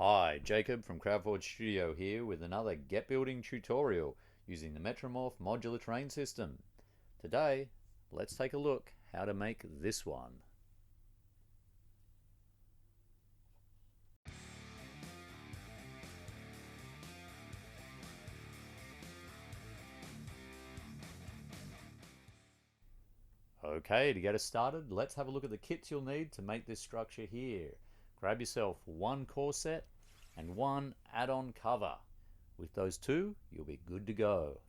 Hi, Jacob from CrowdForge Studio here with another Get Building tutorial using the Metro Morph modular terrain system. Today, let's take a look how to make this one. Okay, to get us started, let's have a look at the kits you'll need to make this structure here. Grab yourself one core set and one add-on cover. With those two, you'll be good to go.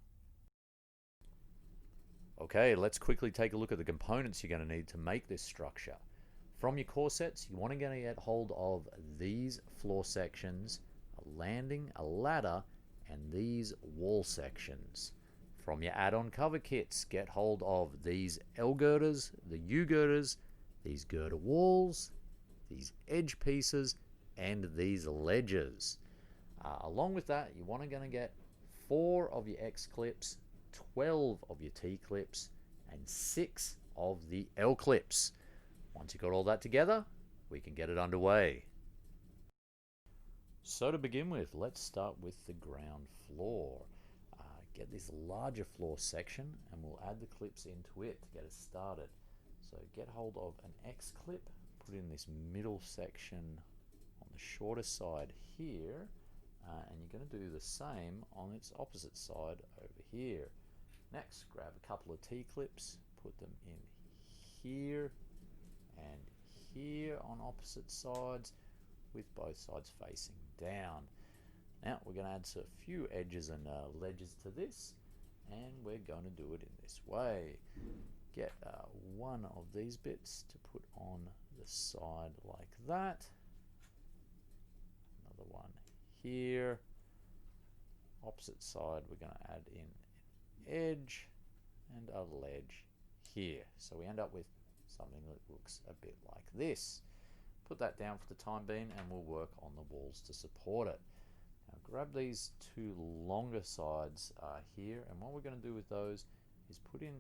Okay, let's quickly take a look at the components you're going to need to make this structure. From your core sets, you want to get hold of these floor sections, a landing, a ladder, and these wall sections. From your add-on cover kits, get hold of these L girders, the U girders, these girder walls, these edge pieces, and these ledges. Along with that, you want to get 4 of your X clips, 12 of your T clips, and 6 of the L clips. Once you've got all that together, we can get it underway. So to begin with, let's start with the ground floor. Get this larger floor section and we'll add the clips into it to get us started. So get hold of an X clip, put it in this middle section on the shorter side here, and you're going to do the same on its opposite side over here. Next, grab a couple of T clips, put them in here and here on opposite sides with both sides facing down. Now we're going to add a few edges and ledges to this, and we're going to do it in this way. Get one of these bits to put on the side like that. Another one here. Opposite side we're going to add in an edge and a ledge here. So we end up with something that looks a bit like this. Put that down for the time being and we'll work on the walls to support it. Now grab these two longer sides here, and what we're going to do with those is put in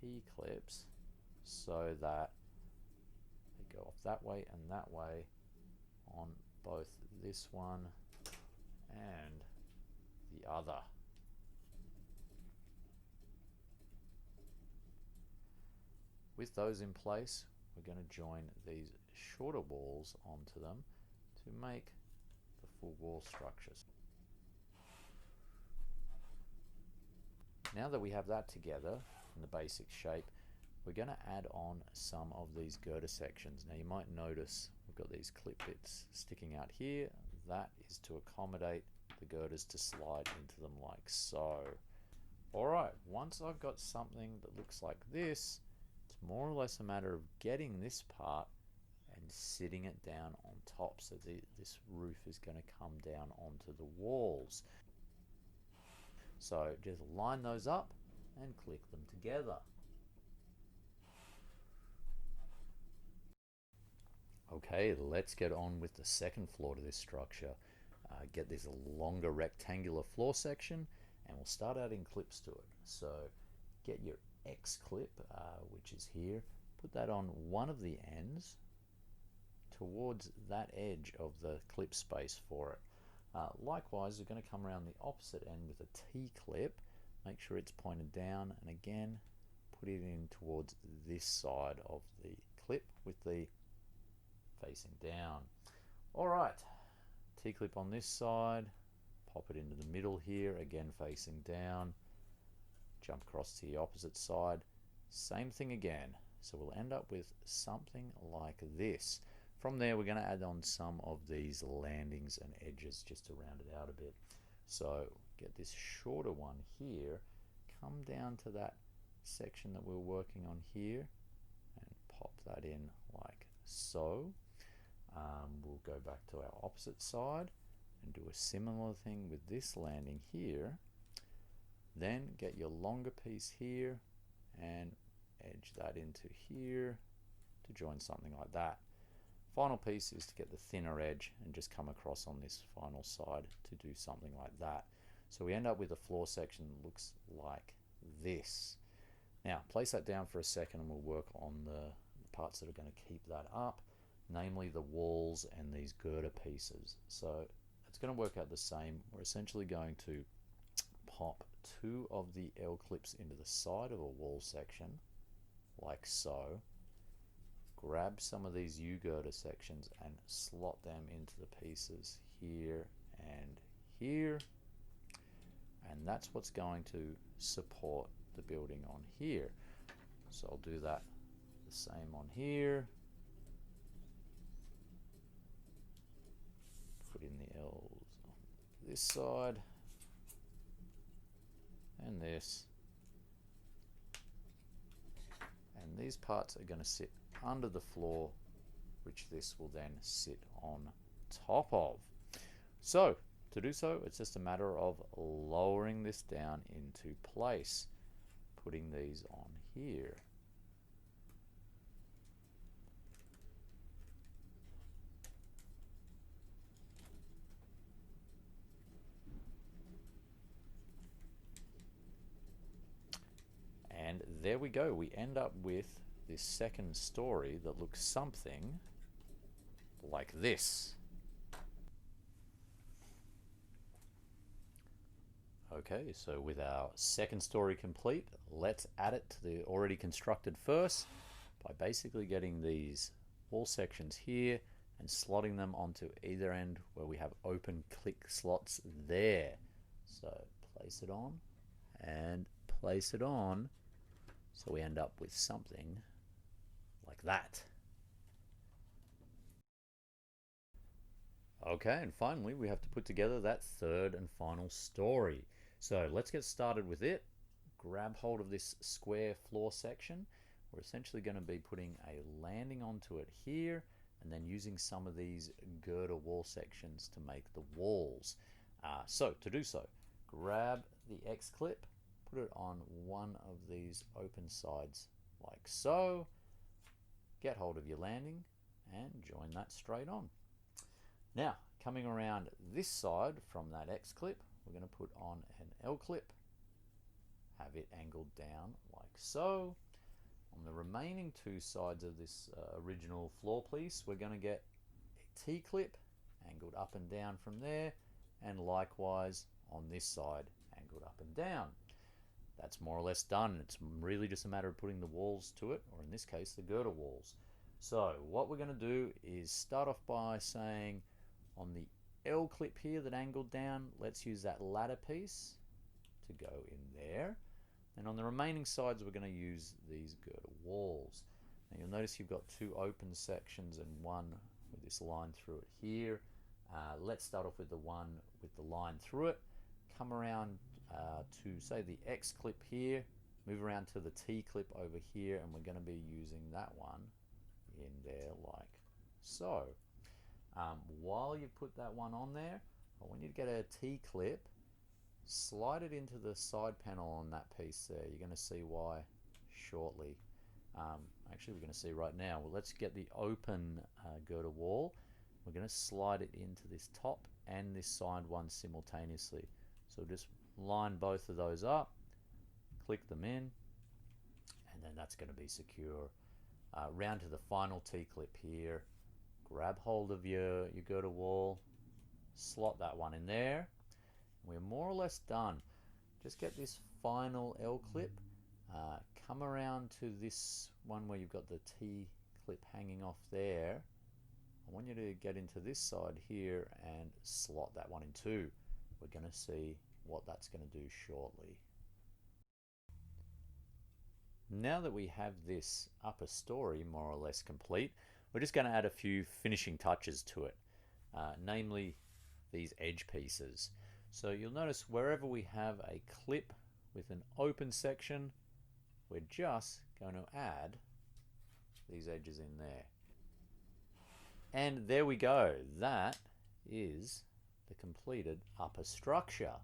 T-clips so that they go off that way and that way on both this one and the other. With those in place, we're going to join these shorter walls onto them to make the full wall structures. Now that we have that together in the basic shape, we're going to add on some of these girder sections. Now you might notice we've got these clip bits sticking out here. That is to accommodate the girders to slide into them like so. Alright, once I've got something that looks like this, it's more or less a matter of getting this part and sitting it down on top, so this roof is going to come down onto the walls. So just line those up and click them together. Okay, let's get on with the second floor to this structure. Get this longer rectangular floor section and we'll start adding clips to it. So get your X clip, which is here, put that on one of the ends towards that edge of the clip space for it. Likewise, we're going to come around the opposite end with a T-clip, make sure it's pointed down, and again put it in towards this side of the clip with the facing down. Alright, T-clip on this side, pop it into the middle here, again facing down, jump across to the opposite side, same thing again. So we'll end up with something like this. From there we're going to add on some of these landings and edges just to round it out a bit. So get this shorter one here, come down to that section that we're working on here and pop that in like so. We'll go back to our opposite side and do a similar thing with this landing here. Then get your longer piece here and edge that into here to join something like that. Final piece is to get the thinner edge and just come across on this final side to do something like that. So we end up with a floor section that looks like this. Now place that down for a second and we'll work on the parts that are going to keep that up. namely the walls and these girder pieces. So it's going to work out the same. We're essentially going to pop 2 of the L clips into the side of a wall section, like so. Grab some of these U girder sections and slot them into the pieces here and here. And that's what's going to support the building on here. So I'll do that the same on here. Put in the L's on this side and this. And these parts are going to sit under the floor, which this will then sit on top of. So to do so, it's just a matter of lowering this down into place, putting these on here. And there we go. We end up with this second story that looks something like this. Okay, so with our second story complete, let's add it to the already constructed first by basically getting these wall sections here and slotting them onto either end where we have open click slots there. So place it on and place it on, so we end up with something like that. Okay, and finally we have to put together that third and final story. So let's get started with it. Grab hold of this square floor section. We're essentially going to be putting a landing onto it here and then using some of these girder wall sections to make the walls. So to do so, grab the X clip, put it on one of these open sides like so. Get hold of your landing and join that straight on. Now, coming around this side from that X clip, we're going to put on an L clip, have it angled down like so. On the remaining 2 sides of this original floor piece, we're going to get a T clip angled up and down from there, and likewise on this side angled up and down. That's more or less done. It's really just a matter of putting the walls to it, or in this case the girder walls. So what we're going to do is start off by saying on the L clip here that angled down, let's use that ladder piece to go in there. And on the remaining sides we're going to use these girder walls. Now you'll notice you've got 2 open sections and one with this line through it here. Let's start off with the one with the line through it. Come around to say the X clip here, move around to the T clip over here, and we're going to be using that one in there like so. While you put that one on there, I want you to get a T clip, slide it into the side panel on that piece there. You're going to see why shortly. Actually, we're going to see right now. Well, let's get the open girder wall. We're going to slide it into this top and this side one simultaneously. So just line both of those up, click them in, and then that's going to be secure. Round to the final T-clip here, grab hold of your girder wall, slot that one in there. We're more or less done. Just get this final L-clip, come around to this one where you've got the T-clip hanging off there. I want you to get into this side here and slot that one in too. We're going to see what that's going to do shortly. Now that we have this upper story more or less complete, we're just going to add a few finishing touches to it, namely these edge pieces. So you'll notice wherever we have a clip with an open section, we're just going to add these edges in there. And there we go. That is the completed upper structure.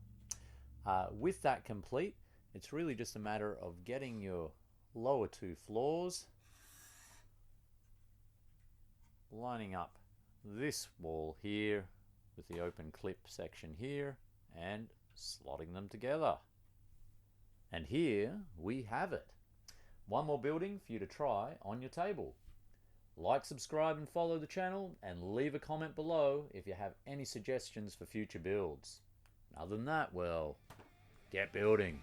With that complete, it's really just a matter of getting your lower 2 floors, lining up this wall here with the open clip section here, and slotting them together. And here we have it. One more building for you to try on your table. Like, subscribe, and follow the channel, and leave a comment below if you have any suggestions for future builds. Other than that, well, get building.